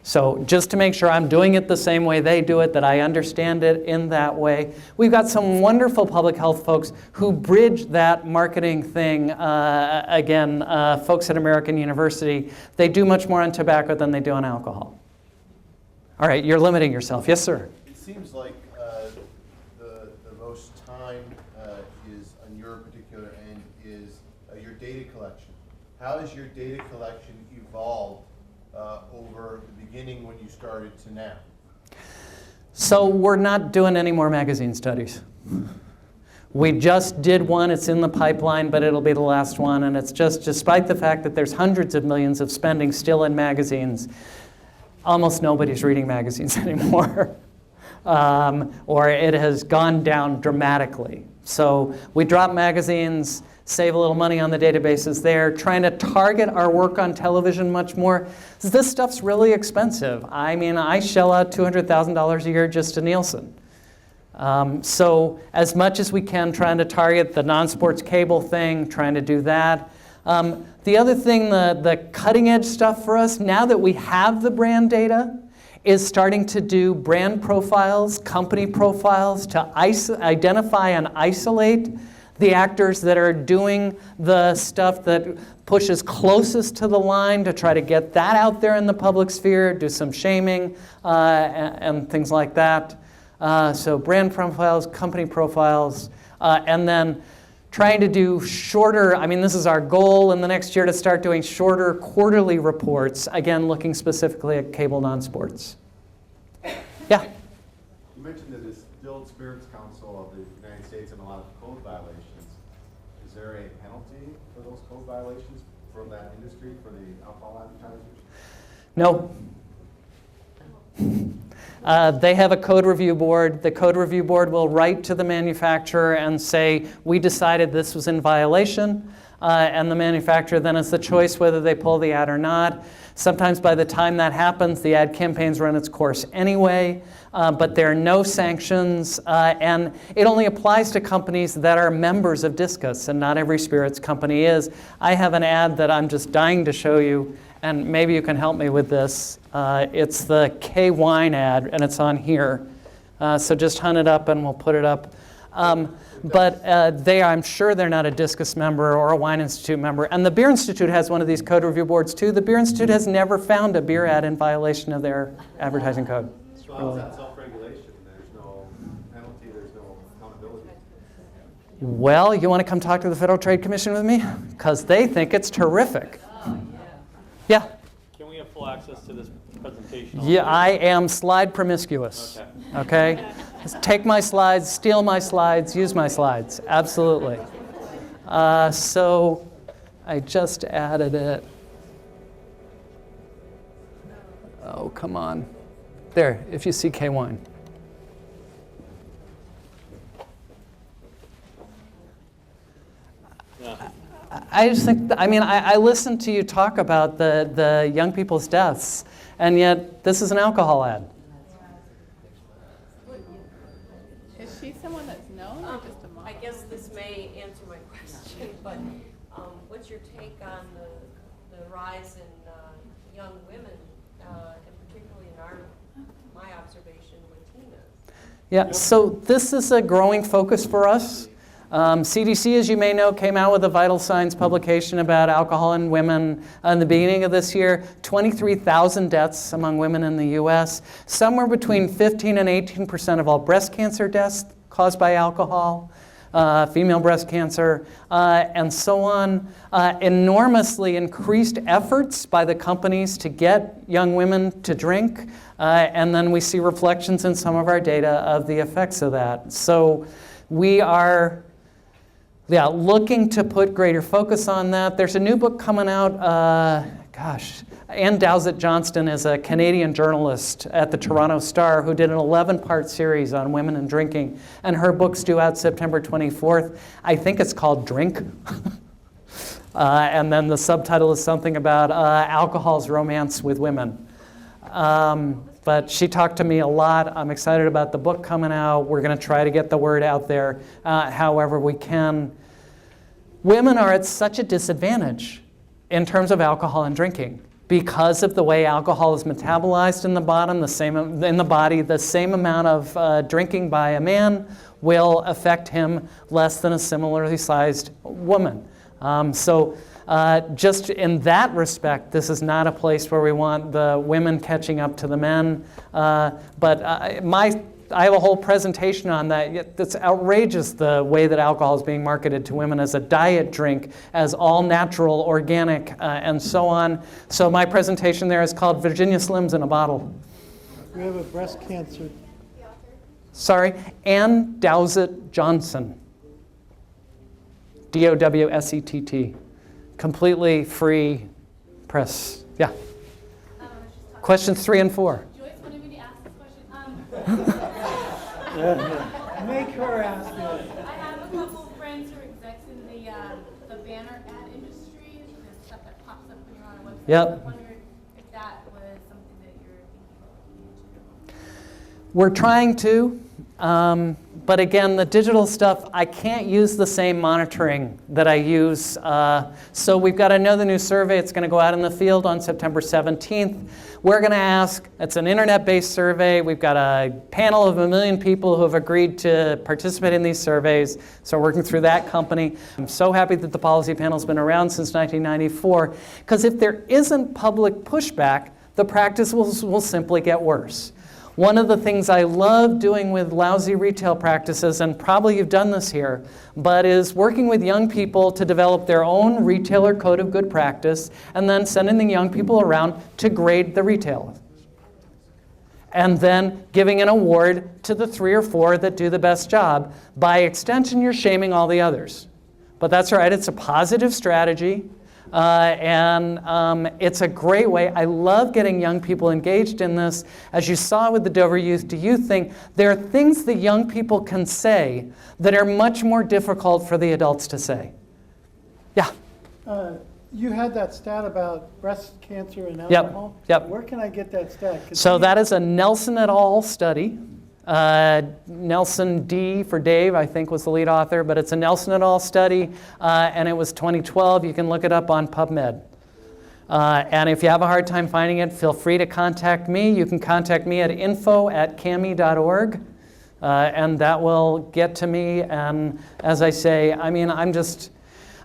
So just to make sure I'm doing it the same way they do it, that I understand it in that way. We've got some wonderful public health folks who bridge that marketing thing. Folks at American University, they do much more on tobacco than they do on alcohol. All right, you're limiting yourself. Yes, sir? It seems like the most time is on your particular end is your data collection. How has your data collection evolved over the beginning when you started to now? So we're not doing any more magazine studies. We just did one, it's in the pipeline, but it'll be the last one, and it's just, despite the fact that there's hundreds of millions of spending still in magazines, almost nobody's reading magazines anymore. Or it has gone down dramatically. So we drop magazines, save a little money on the databases there, trying to target our work on television much more. This stuff's really expensive. I mean, I shell out $200,000 a year just to Nielsen. So as much as we can, trying to target the non-sports cable thing, trying to do that. The other thing, the cutting edge stuff for us, now that we have the brand data, is starting to do brand profiles, company profiles, to identify and isolate the actors that are doing the stuff that pushes closest to the line, to try to get that out there in the public sphere, do some shaming and things like that. So brand profiles, company profiles, and then trying to do shorter, I mean, this is our goal in the next year, to start doing shorter quarterly reports, again, looking specifically at cable non-sports. Yeah? You mentioned the Distilled Spirits Council of the United States and a lot of code violations. Is there a penalty for those code violations from that industry, for the alcohol advertisers? No. They have a code review board. The code review board will write to the manufacturer and say, we decided this was in violation. and the manufacturer then has the choice whether they pull the ad or not. Sometimes by the time that happens, the ad campaign's run its course anyway, but there are no sanctions, and it only applies to companies that are members of Discus, and not every spirits company is. I have an ad that I'm just dying to show you, and maybe you can help me with this. It's the K-Wine ad, and it's on here. So just hunt it up and we'll put it up. But I'm sure they're not a Discus member or a Wine Institute member. And the Beer Institute has one of these code review boards too. The Beer Institute has never found a beer ad in violation of their advertising code. So how's that self-regulation? There's no penalty, there's no accountability. Well, you want to come talk to the Federal Trade Commission with me? Because they think it's terrific. Yeah? Can we have full access to this presentation? Yeah, I am slide promiscuous. Okay? Take my slides, steal my slides, use my slides. Absolutely. So I just added it. Oh, come on. There, if you see K-Wine. I just think, I listened to you talk about the young people's deaths, and yet this is an alcohol ad. Is she someone that's known or just a mom? I guess this may answer my question, but what's your take on the rise in young women, and particularly in my observation with teenagers? Yeah, so this is a growing focus for us. CDC, as you may know, came out with a vital signs publication about alcohol in women in the beginning of this year. 23,000 deaths among women in the U.S. Somewhere between 15 and 18% of all breast cancer deaths caused by alcohol, female breast cancer, and so on. Enormously increased efforts by the companies to get young women to drink, and then we see reflections in some of our data of the effects of that. So we are looking to put greater focus on that. There's a new book coming out, Ann Dowsett Johnston is a Canadian journalist at the Toronto Star who did an 11-part series on women and drinking, and her book's due out September 24th. I think it's called Drink. And then the subtitle is something about alcohol's romance with women. But she talked to me a lot. I'm excited about the book coming out. We're going to try to get the word out there however we can. Women are at such a disadvantage in terms of alcohol and drinking because of the way alcohol is metabolized in the body. The same amount of drinking by a man will affect him less than a similarly sized woman. Just in that respect, this is not a place where we want the women catching up to the men. I have a whole presentation on that. It's outrageous the way that alcohol is being marketed to women as a diet drink, as all natural, organic, and so on. So my presentation there is called Virginia Slims in a Bottle. We have a breast cancer. Sorry, Ann Dowsett Johnson. D-O-W-S-E-T-T. Completely free press. Yeah. Questions 3 and 4. Joyce wanted me to ask this question. Make her ask it. I have a couple of friends who are execs in the banner ad industry, the stuff that pops up when you're on a website. Yep. I wondered if that was something that you're thinking about looking into. We're trying to. But again, the digital stuff, I can't use the same monitoring that I use. So we've got another new survey. It's going to go out in the field on September 17th. We're going to ask, it's an internet-based survey. We've got a panel of 1 million people who have agreed to participate in these surveys. So we're working through that company. I'm so happy that the policy panel's been around since 1994. Because if there isn't public pushback, the practice will simply get worse. One of the things I love doing with lousy retail practices, and probably you've done this here, but is working with young people to develop their own retailer code of good practice and then sending the young people around to grade the retailer. And then giving an award to the 3 or 4 that do the best job. By extension, you're shaming all the others. But that's all right, it's a positive strategy. And it's a great way. I love getting young people engaged in this. As you saw with the Dover Youth to Youth thing, there are things the young people can say that are much more difficult for the adults to say. Yeah? You had that stat about breast cancer and Yep, alcohol? yep. Where can I get that stat? 'Cause So we- that is a Nelson et al. Study. Nelson D. for Dave, I think, was the lead author, but it's a Nelson et al. Study, and it was 2012. You can look it up on PubMed. And if you have a hard time finding it, feel free to contact me. You can contact me at info@cami.org, and that will get to me. And as I say, I mean,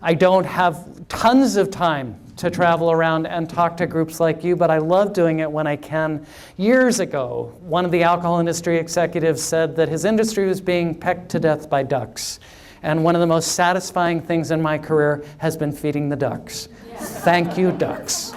I don't have tons of time to travel around and talk to groups like you, but I love doing it when I can. Years ago, one of the alcohol industry executives said that his industry was being pecked to death by ducks. And one of the most satisfying things in my career has been feeding the ducks. Thank you, ducks.